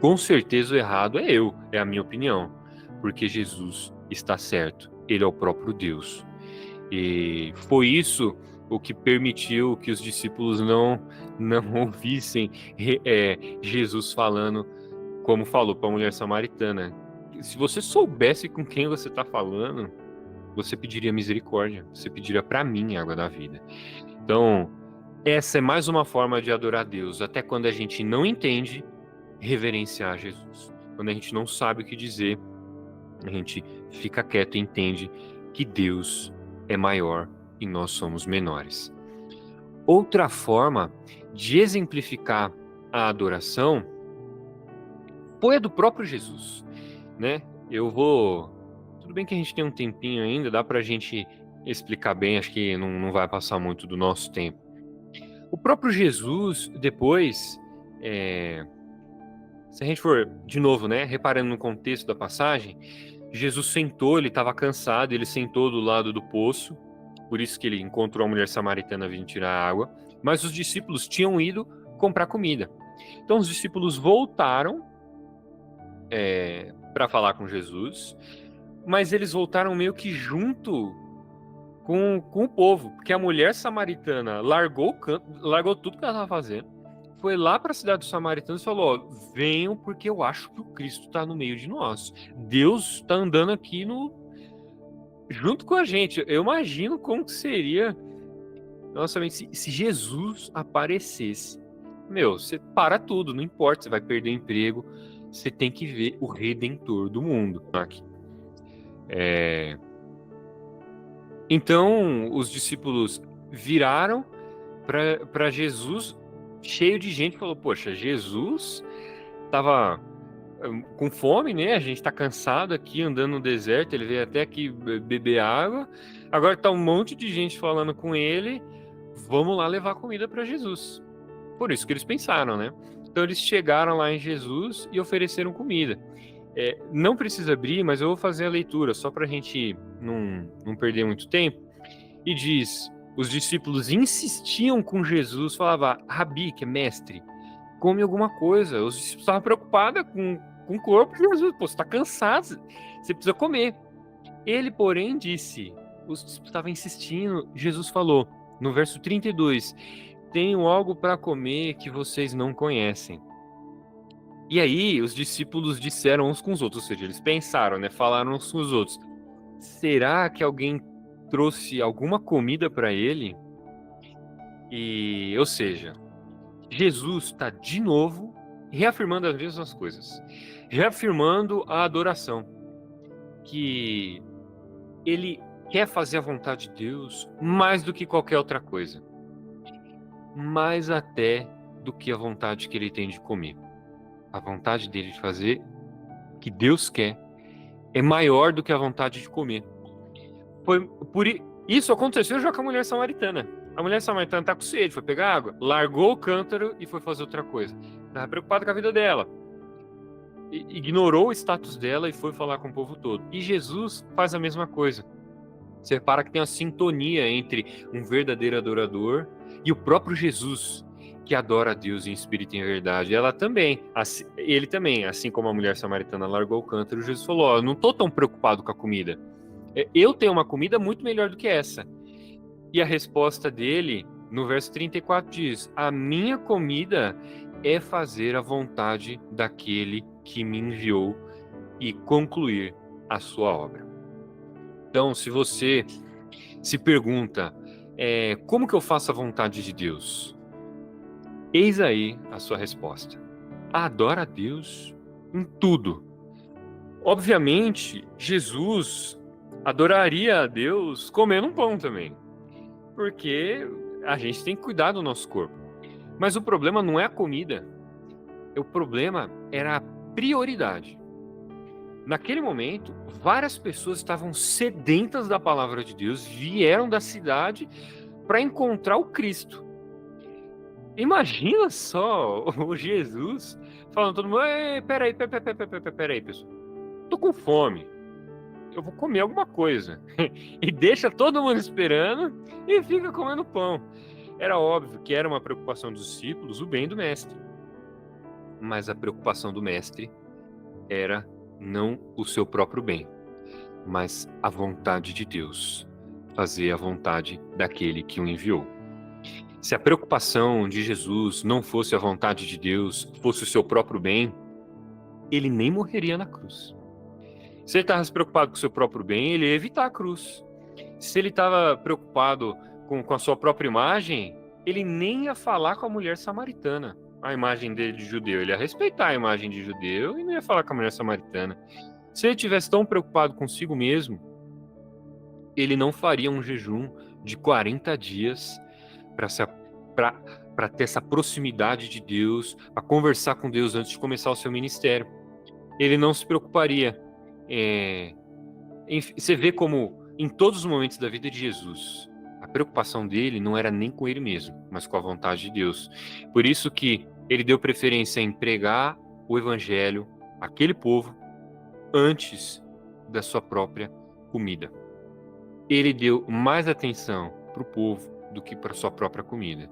com certeza o errado é eu, é a minha opinião, porque Jesus está certo, ele é o próprio Deus. E foi isso o que permitiu que os discípulos não ouvissem Jesus falando, como falou para a mulher samaritana. Se você soubesse com quem você está falando, você pediria misericórdia, você pediria para mim a água da vida. Então, essa é mais uma forma de adorar a Deus, até quando a gente não entende, reverenciar Jesus. Quando a gente não sabe o que dizer, a gente fica quieto e entende que Deus é maior e nós somos menores. Outra forma de exemplificar a adoração foi a do próprio Jesus, né? Tudo bem que a gente tem um tempinho ainda, dá pra gente explicar bem, acho que não vai passar muito do nosso tempo. O próprio Jesus, depois, se a gente for, de novo, né, reparando no contexto da passagem, Jesus sentou, ele estava cansado, ele sentou do lado do poço, por isso que ele encontrou a mulher samaritana vindo tirar água, mas os discípulos tinham ido comprar comida. Então os discípulos voltaram para falar com Jesus, mas eles voltaram meio que junto com o povo, porque a mulher samaritana largou tudo que ela estava fazendo, foi lá para a cidade dos samaritanos e falou, venham porque eu acho que o Cristo está no meio de nós. Deus está andando aqui junto com a gente. Eu imagino como que seria, nossa, se Jesus aparecesse. Você para tudo, não importa, você vai perder o emprego, você tem que ver o Redentor do mundo. Então, os discípulos viraram para Jesus, cheio de gente, falou, poxa, Jesus estava com fome, né? A gente está cansado aqui, andando no deserto, ele veio até aqui beber água, agora está um monte de gente falando com ele, vamos lá levar comida para Jesus. Por isso que eles pensaram, né? Então eles chegaram lá em Jesus e ofereceram comida. Não precisa abrir, mas eu vou fazer a leitura, só para a gente não perder muito tempo. E diz, os discípulos insistiam com Jesus, falavam, Rabi, que é mestre, come alguma coisa. Os discípulos estavam preocupados com o corpo de Jesus. Pô, você está cansado, você precisa comer. Ele, porém, disse, os discípulos estavam insistindo, Jesus falou, no verso 32, tenho algo para comer que vocês não conhecem. E aí, os discípulos disseram uns com os outros, ou seja, eles pensaram, né? Falaram uns com os outros. Será que alguém trouxe alguma comida para ele? Ou seja, Jesus está de novo reafirmando as mesmas coisas. Reafirmando a adoração. Que ele quer fazer a vontade de Deus mais do que qualquer outra coisa. Mais até do que a vontade que ele tem de comer. A vontade dele de fazer o que Deus quer é maior do que a vontade de comer. Isso aconteceu já com a mulher samaritana. A mulher samaritana tá com sede, foi pegar água, largou o cântaro e foi fazer outra coisa. Estava preocupada com a vida dela. Ignorou o status dela e foi falar com o povo todo. E Jesus faz a mesma coisa. Você repara que tem uma sintonia entre um verdadeiro adorador e o próprio Jesus, que adora a Deus em espírito e em verdade. Ele também, assim como a mulher samaritana largou o cântaro, Jesus falou: eu não estou tão preocupado com a comida. Eu tenho uma comida muito melhor do que essa. E a resposta dele, no verso 34, diz: a minha comida é fazer a vontade daquele que me enviou e concluir a sua obra. Então, se você se pergunta, como que eu faço a vontade de Deus? Eis aí a sua resposta. Adora a Deus em tudo. Obviamente, Jesus adoraria a Deus comendo um pão também, porque a gente tem que cuidar do nosso corpo. Mas o problema não é a comida, o problema era a prioridade. Naquele momento, várias pessoas estavam sedentas da palavra de Deus, vieram da cidade para encontrar o Cristo. Imagina só o Jesus falando todo mundo: peraí, pessoal, tô com fome, eu vou comer alguma coisa. E deixa todo mundo esperando e fica comendo pão. Era óbvio que era uma preocupação dos discípulos, o bem do mestre. Mas a preocupação do mestre era não o seu próprio bem, mas a vontade de Deus, fazer a vontade daquele que o enviou. Se a preocupação de Jesus não fosse a vontade de Deus, fosse o seu próprio bem, ele nem morreria na cruz. Se ele estava preocupado com o seu próprio bem, ele ia evitar a cruz. Se ele estava preocupado com a sua própria imagem, ele nem ia falar com a mulher samaritana, a imagem dele de judeu. Ele ia respeitar a imagem de judeu e não ia falar com a mulher samaritana. Se ele estivesse tão preocupado consigo mesmo, ele não faria um jejum de 40 dias para ter essa proximidade de Deus, para conversar com Deus antes de começar o seu ministério. Ele não se preocuparia. Você vê como em todos os momentos da vida de Jesus, a preocupação dele não era nem com ele mesmo, mas com a vontade de Deus. Por isso que ele deu preferência em pregar o evangelho àquele povo antes da sua própria comida. Ele deu mais atenção para o povo do que para sua própria comida,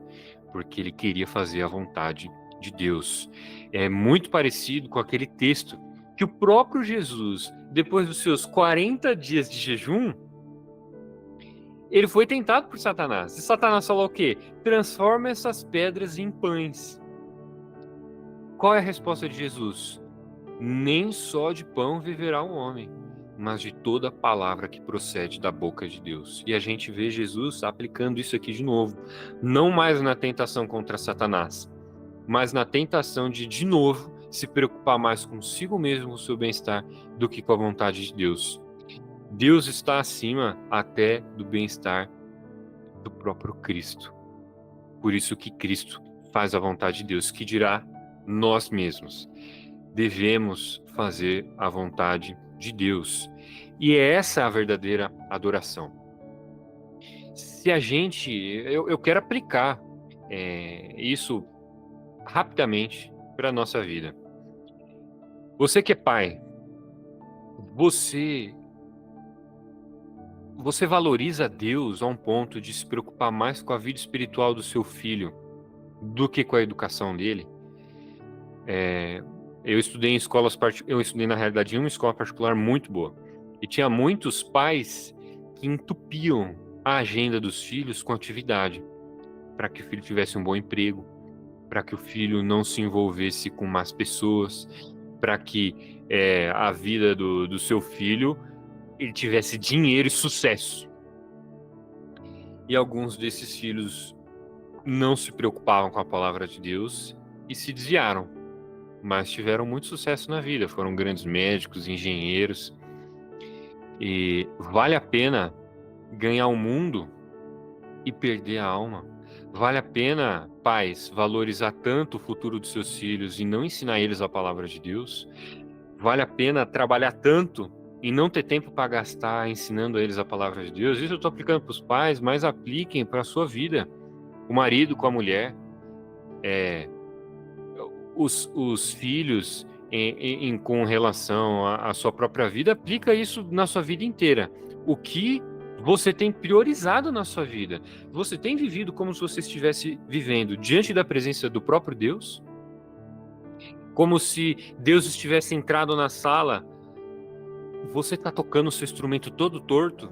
porque ele queria fazer a vontade de Deus. É muito parecido com aquele texto que o próprio Jesus, depois dos seus 40 dias de jejum, ele foi tentado por Satanás. E Satanás falou o quê? Transforma essas pedras em pães. Qual é a resposta de Jesus? Nem só de pão viverá o homem, mas de toda palavra que procede da boca de Deus. E a gente vê Jesus aplicando isso aqui de novo. Não mais na tentação contra Satanás, mas na tentação de novo, se preocupar mais consigo mesmo, com o seu bem-estar, do que com a vontade de Deus. Deus está acima até do bem-estar do próprio Cristo. Por isso que Cristo faz a vontade de Deus, que dirá nós mesmos. Devemos fazer a vontade de Deus. E é essa a verdadeira adoração. Se a gente... Eu quero aplicar isso rapidamente para a nossa vida. Você que é pai, você valoriza Deus a um ponto de se preocupar mais com a vida espiritual do seu filho do que com a educação dele? Eu estudei na realidade em uma escola particular muito boa, e tinha muitos pais que entupiam a agenda dos filhos com atividade, para que o filho tivesse um bom emprego, para que o filho não se envolvesse com más pessoas, para que a vida do seu filho ele tivesse dinheiro e sucesso. E alguns desses filhos não se preocupavam com a palavra de Deus e se desviaram, mas tiveram muito sucesso na vida, foram grandes médicos, engenheiros. E vale a pena ganhar o mundo e perder a alma? Vale a pena, pais, valorizar tanto o futuro dos seus filhos e não ensinar eles a palavra de Deus? Vale a pena trabalhar tanto e não ter tempo para gastar ensinando a eles a palavra de Deus? Isso eu estou aplicando para os pais, mas apliquem para a sua vida. O marido com a mulher, os filhos com relação à sua própria vida, aplica isso na sua vida inteira. O que você tem priorizado na sua vida? Você tem vivido como se você estivesse vivendo diante da presença do próprio Deus? Como se Deus estivesse entrado na sala, você está tocando o seu instrumento todo torto?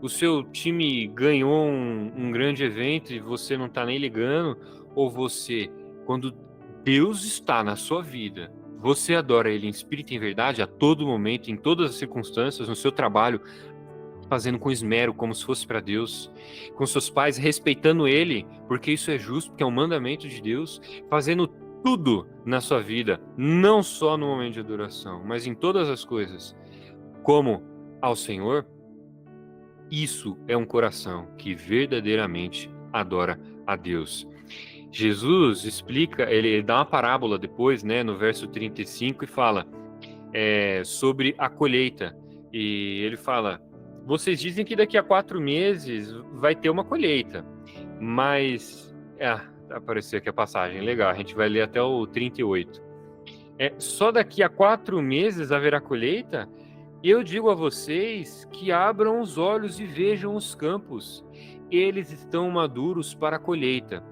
O seu time ganhou um grande evento e você não está nem ligando? Ou você, quando Deus está na sua vida, você adora Ele em espírito e em verdade a todo momento, em todas as circunstâncias, no seu trabalho, fazendo com esmero, como se fosse para Deus, com seus pais, respeitando Ele, porque isso é justo, porque é um mandamento de Deus, fazendo tudo na sua vida, não só no momento de adoração, mas em todas as coisas, como ao Senhor. Isso é um coração que verdadeiramente adora a Deus. Jesus explica, ele dá uma parábola depois, né, no verso 35, e fala sobre a colheita. E ele fala: vocês dizem que daqui a 4 meses vai ter uma colheita, mas... apareceu aqui a passagem, legal, a gente vai ler até o 38. Só daqui a 4 meses haverá colheita? Eu digo a vocês que abram os olhos e vejam os campos. Eles estão maduros para a colheita.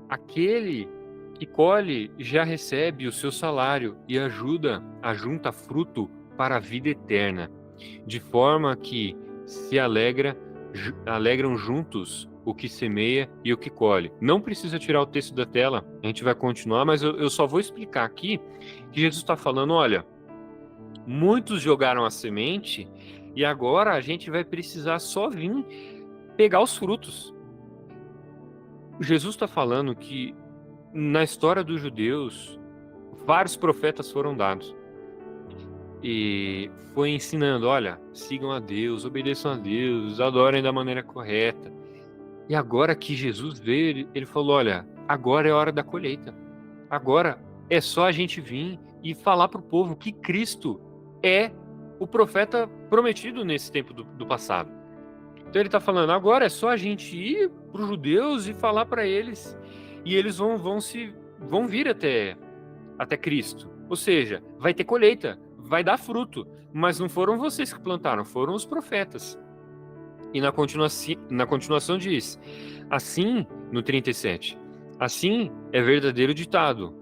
Aquele que colhe já recebe o seu salário e ajunta fruto para a vida eterna, de forma que se alegram juntos o que semeia e o que colhe. Não precisa tirar o texto da tela, a gente vai continuar, mas eu só vou explicar aqui que Jesus está falando, olha, muitos jogaram a semente e agora a gente vai precisar só vir pegar os frutos. Jesus está falando que na história dos judeus, vários profetas foram dados. E foi ensinando, olha, sigam a Deus, obedeçam a Deus, adorem da maneira correta. E agora que Jesus veio, ele falou, olha, agora é a hora da colheita. Agora é só a gente vir e falar para o povo que Cristo é o profeta prometido nesse tempo do passado. Então ele está falando, agora é só a gente ir para os judeus e falar para eles. E eles vão vir até Cristo. Ou seja, vai ter colheita, vai dar fruto. Mas não foram vocês que plantaram, foram os profetas. E na continuação diz, assim, no 37, assim é verdadeiro ditado,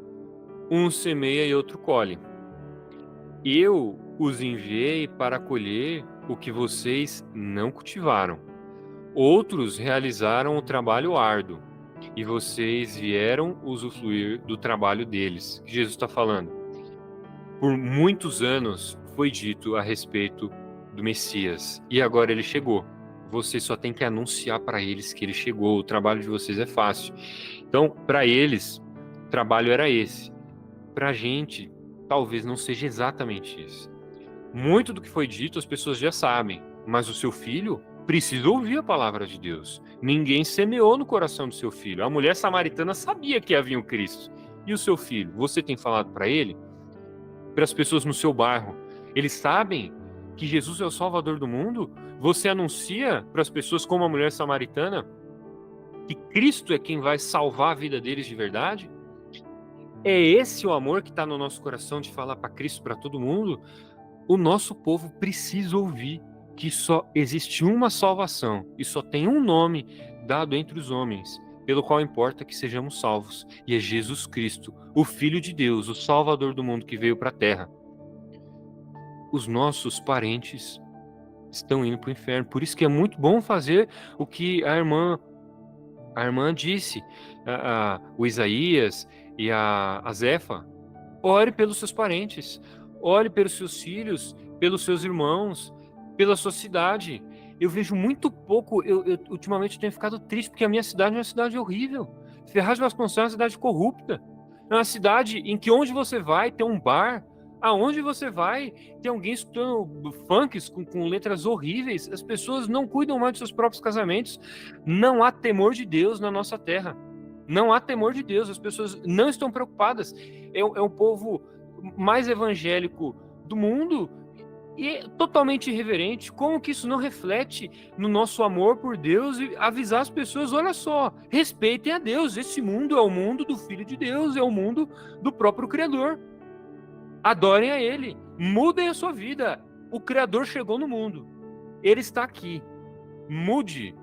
um semeia e outro colhe. Eu os enviei para colher o que vocês não cultivaram. Outros realizaram o trabalho árduo, e vocês vieram usufruir do trabalho deles. Que Jesus está falando. Por muitos anos foi dito a respeito do Messias, e agora ele chegou. Você só tem que anunciar para eles que ele chegou. O trabalho de vocês é fácil. Então, para eles, o trabalho era esse. Para a gente, talvez não seja exatamente isso. Muito do que foi dito as pessoas já sabem, mas o seu filho precisa ouvir a palavra de Deus. Ninguém semeou no coração do seu filho. A mulher samaritana sabia que havia um Cristo. E o seu filho? Você tem falado para ele? Para as pessoas no seu bairro? Eles sabem que Jesus é o Salvador do mundo? Você anuncia para as pessoas como a mulher samaritana que Cristo é quem vai salvar a vida deles de verdade? É esse o amor que está no nosso coração de falar para Cristo para todo mundo? O nosso povo precisa ouvir que só existe uma salvação e só tem um nome dado entre os homens, pelo qual importa que sejamos salvos, e é Jesus Cristo, o Filho de Deus, o Salvador do mundo que veio para a terra. Os nossos parentes estão indo para o inferno, por isso que é muito bom fazer o que a irmã disse, o Isaías e a Zefa. Ore pelos seus parentes, ore pelos seus filhos, pelos seus irmãos, pela sua cidade. Eu vejo muito pouco, eu ultimamente tenho ficado triste, porque a minha cidade é uma cidade horrível. Ferraz de Vasconcelos é uma cidade corrupta. É uma cidade em que onde você vai tem um bar, Aonde você vai, tem alguém escutando funks com letras horríveis. As pessoas não cuidam mais dos seus próprios casamentos. Não há temor de Deus na nossa terra. Não há temor de Deus. As pessoas não estão preocupadas. É o povo mais evangélico do mundo e é totalmente irreverente. Como que isso não reflete no nosso amor por Deus e avisar as pessoas, olha só, respeitem a Deus. Esse mundo é o mundo do Filho de Deus, é o mundo do próprio Criador. Adorem a Ele, mudem a sua vida. O Criador chegou no mundo, Ele está aqui. Mude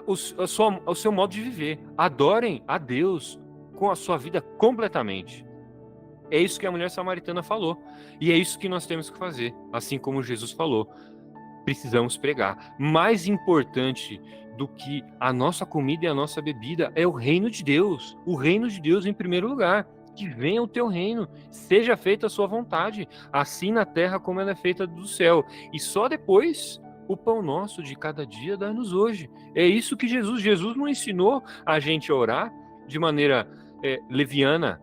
o seu modo de viver. Adorem a Deus com a sua vida completamente. É isso que a mulher samaritana falou. E é isso que nós temos que fazer. Assim como Jesus falou. Precisamos pregar. Mais importante do que a nossa comida e a nossa bebida é o reino de Deus. O reino de Deus em primeiro lugar. Que venha o teu reino, seja feita a sua vontade, assim na terra como ela é feita do céu. E só depois, o pão nosso de cada dia dá-nos hoje. É isso que Jesus não ensinou a gente a orar de maneira leviana.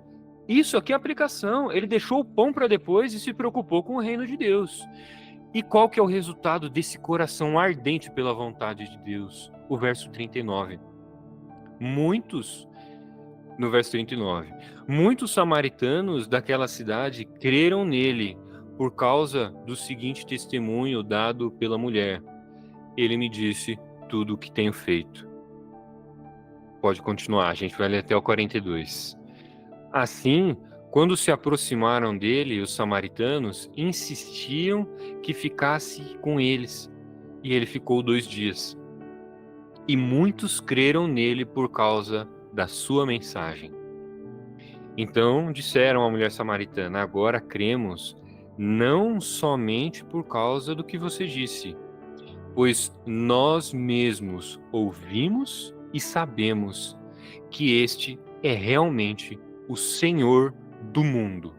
Isso aqui é aplicação. Ele deixou o pão para depois e se preocupou com o reino de Deus. E qual que é o resultado desse coração ardente pela vontade de Deus? O verso 39. No verso 39, muitos samaritanos daquela cidade creram nele por causa do seguinte testemunho dado pela mulher. Ele me disse tudo o que tenho feito. Pode continuar, a gente vai ler até o 42. Assim, quando se aproximaram dele, os samaritanos insistiam que ficasse com eles, e ele ficou 2 dias. E muitos creram nele por causa da sua mensagem. Então disseram à mulher samaritana, agora cremos, não somente por causa do que você disse, pois nós mesmos ouvimos e sabemos que este é realmente o Senhor do mundo.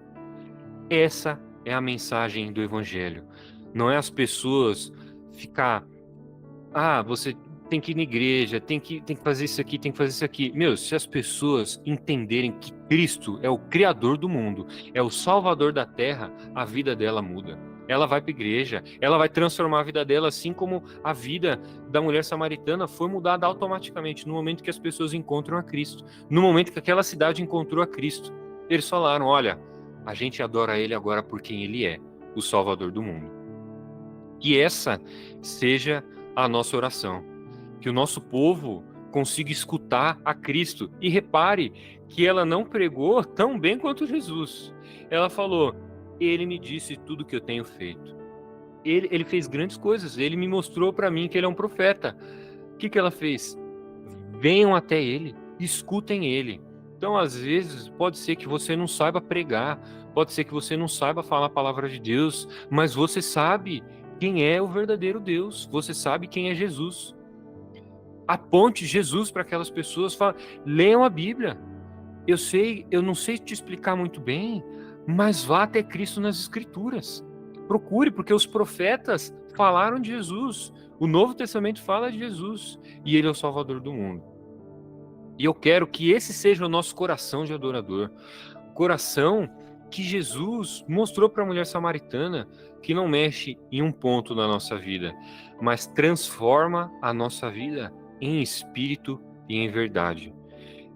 Essa é a mensagem do Evangelho. Não é as pessoas ficar, você tem que ir na igreja, tem que fazer isso aqui, tem que fazer isso aqui. Meu, se as pessoas entenderem que Cristo é o Criador do mundo, é o Salvador da terra, a vida dela muda. Ela vai para a igreja, ela vai transformar a vida dela, assim como a vida da mulher samaritana foi mudada automaticamente no momento que as pessoas encontram a Cristo. No momento que aquela cidade encontrou a Cristo. Eles falaram, olha, a gente adora Ele agora por quem Ele é, o Salvador do mundo. Que essa seja a nossa oração. Que o nosso povo consiga escutar a Cristo. E repare que ela não pregou tão bem quanto Jesus. Ela falou, ele me disse tudo que eu tenho feito. Ele fez grandes coisas, ele me mostrou para mim que ele é um profeta. O que ela fez? Venham até ele, escutem ele. Então, às vezes, pode ser que você não saiba pregar, pode ser que você não saiba falar a palavra de Deus, mas você sabe quem é o verdadeiro Deus, você sabe quem é Jesus. Aponte Jesus para aquelas pessoas, fala, leiam a Bíblia. Eu não sei te explicar muito bem, mas vá até Cristo nas Escrituras. Procure, porque os profetas falaram de Jesus. O Novo Testamento fala de Jesus e Ele é o Salvador do mundo. E eu quero que esse seja o nosso coração de adorador. Coração que Jesus mostrou para a mulher samaritana, que não mexe em um ponto da nossa vida, mas transforma a nossa vida em espírito e em verdade.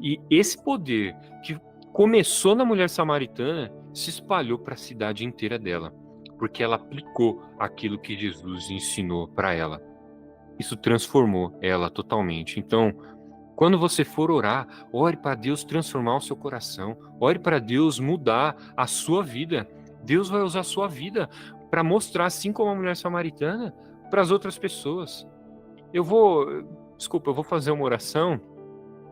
E esse poder que começou na mulher samaritana se espalhou para a cidade inteira dela, porque ela aplicou aquilo que Jesus ensinou para ela. Isso transformou ela totalmente. Então, quando você for orar, ore para Deus transformar o seu coração, ore para Deus mudar a sua vida. Deus vai usar a sua vida para mostrar, assim como a mulher samaritana, para as outras pessoas. Eu vou fazer uma oração,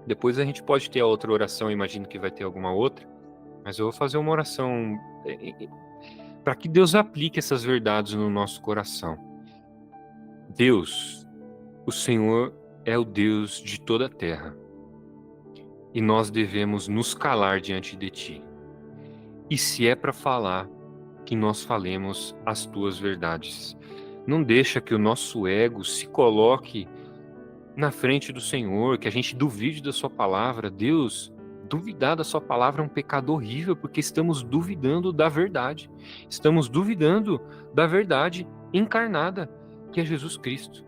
depois a gente pode ter a outra oração, imagino que vai ter alguma outra, mas eu vou fazer uma oração para que Deus aplique essas verdades no nosso coração. Deus, o Senhor é o Deus de toda a terra, e nós devemos nos calar diante de Ti. E se é para falar, que nós falemos as Tuas verdades. Não deixa que o nosso ego se coloque na frente do Senhor, que a gente duvide da Sua palavra. Deus, duvidar da sua palavra é um pecado horrível, porque estamos duvidando da verdade. Estamos duvidando da verdade encarnada, que é Jesus Cristo.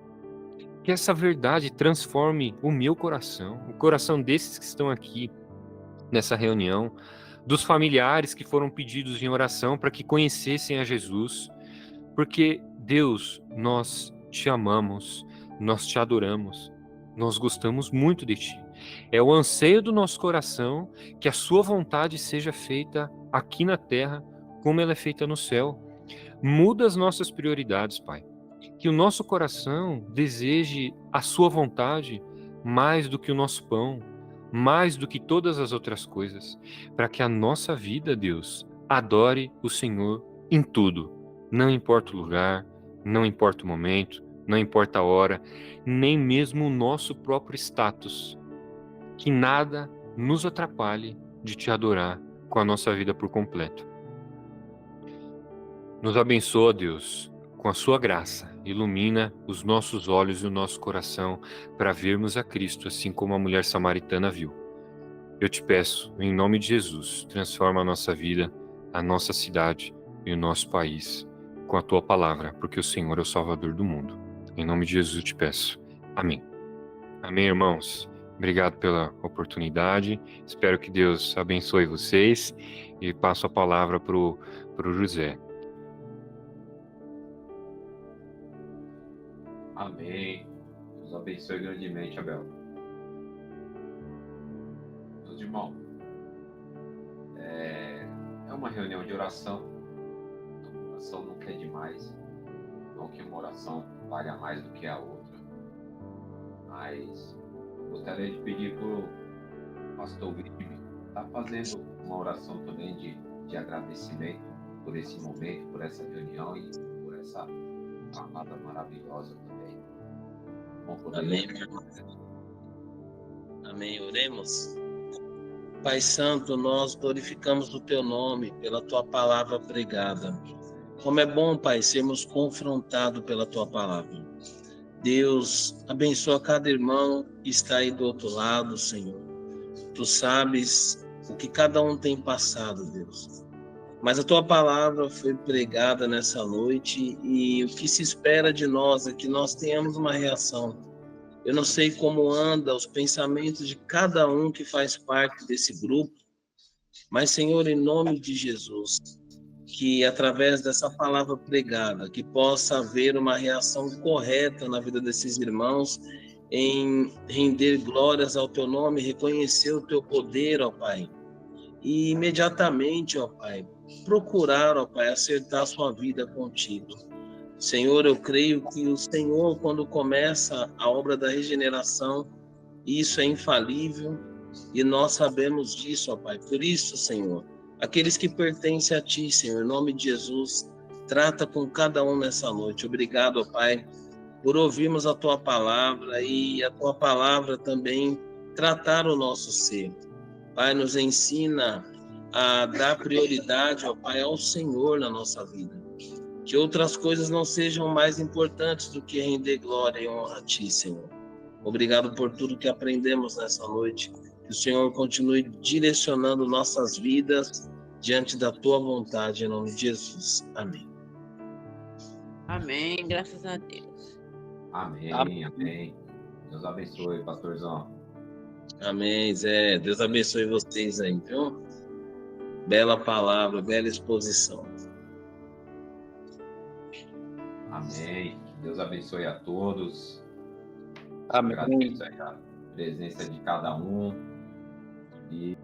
Que essa verdade transforme o meu coração, o coração desses que estão aqui nessa reunião, dos familiares que foram pedidos em oração para que conhecessem a Jesus. Porque, Deus, nós te amamos, nós te adoramos, nós gostamos muito de ti. É o anseio do nosso coração que a sua vontade seja feita aqui na terra, como ela é feita no céu. Muda as nossas prioridades, Pai. Que o nosso coração deseje a sua vontade mais do que o nosso pão, mais do que todas as outras coisas, para que a nossa vida, Deus, adore o Senhor em tudo. Não importa o lugar, não importa o momento, não importa a hora, nem mesmo o nosso próprio status. Que nada nos atrapalhe de te adorar com a nossa vida por completo. Nos abençoa, Deus, com a sua graça. Ilumina os nossos olhos e o nosso coração para vermos a Cristo, assim como a mulher samaritana viu. Eu te peço, em nome de Jesus, transforma a nossa vida, a nossa cidade e o nosso país com a tua palavra, porque o Senhor é o Salvador do mundo. Em nome de Jesus eu te peço. Amém. Amém, irmãos. Obrigado pela oportunidade. Espero que Deus abençoe vocês e passo a palavra para o José. Amém. Deus abençoe grandemente, Abel. Meus irmãos, é uma reunião de oração. A oração nunca é demais. Não que uma oração valha mais do que a outra. Mas gostaria de pedir para o pastor William estar fazendo uma oração também de agradecimento por esse momento, por essa reunião e por essa palavra maravilhosa também. Amém, meu irmão. Amém. Oremos. Pai Santo, nós glorificamos o Teu nome pela Tua palavra pregada. Como é bom, Pai, sermos confrontados pela Tua palavra. Deus, abençoa cada irmão que está aí do outro lado, Senhor. Tu sabes o que cada um tem passado, Deus. Mas a Tua palavra foi pregada nessa noite e o que se espera de nós é que nós tenhamos uma reação. Eu não sei como anda os pensamentos de cada um que faz parte desse grupo, mas, Senhor, em nome de Jesus, que através dessa palavra pregada, que possa haver uma reação correta na vida desses irmãos, em render glórias ao Teu nome, reconhecer o Teu poder, ó Pai, e imediatamente, ó Pai, procurar, ó Pai, acertar a sua vida contigo. Senhor, eu creio que o Senhor, quando começa a obra da regeneração, isso é infalível e nós sabemos disso, ó Pai. Por isso, Senhor, aqueles que pertencem a Ti, Senhor, em nome de Jesus, trata com cada um nessa noite. Obrigado, ó Pai, por ouvirmos a Tua palavra e a Tua palavra também tratar o nosso ser. Pai, nos ensina a dar prioridade, ó Pai, ao Senhor na nossa vida. Que outras coisas não sejam mais importantes do que render glória e honra a Ti, Senhor. Obrigado por tudo que aprendemos nessa noite. Que o Senhor continue direcionando nossas vidas diante da Tua vontade, em nome de Jesus. Amém. Amém, graças a Deus. Amém, amém. Deus abençoe, pastorzão. Amém, Zé. Deus abençoe vocês aí, viu? Bela palavra, bela exposição. Amém. Deus abençoe a todos. Amém. Agradeço a presença de cada um. E